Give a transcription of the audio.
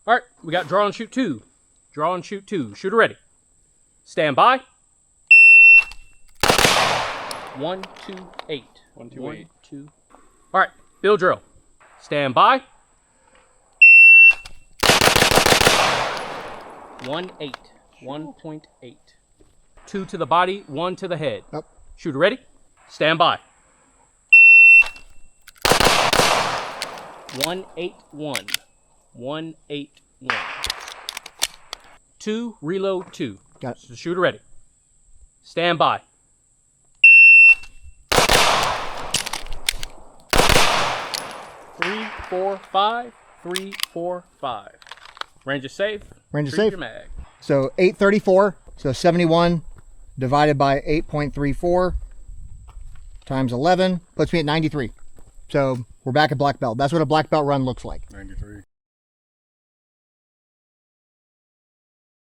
All right, we got draw and shoot 2. Draw and shoot 2. Shooter ready. Stand by. 1, 2, 8. 1, 2, 8. 2. All right, Bill drill. Stand by. 1, 8. 1.8. 2 to the body, 1 to the head. Up. Shooter ready. Stand by. 181. 181. 2, reload 2. Got it. So shooter ready. Stand by. 3, 4, 5. 3, 4, 5. Range is safe. Range is Retrieve safe. your mag. So 834, so 71 divided by 8.34 times 11 puts me at 93. So we're back at black belt. That's what a black belt run looks like. 93.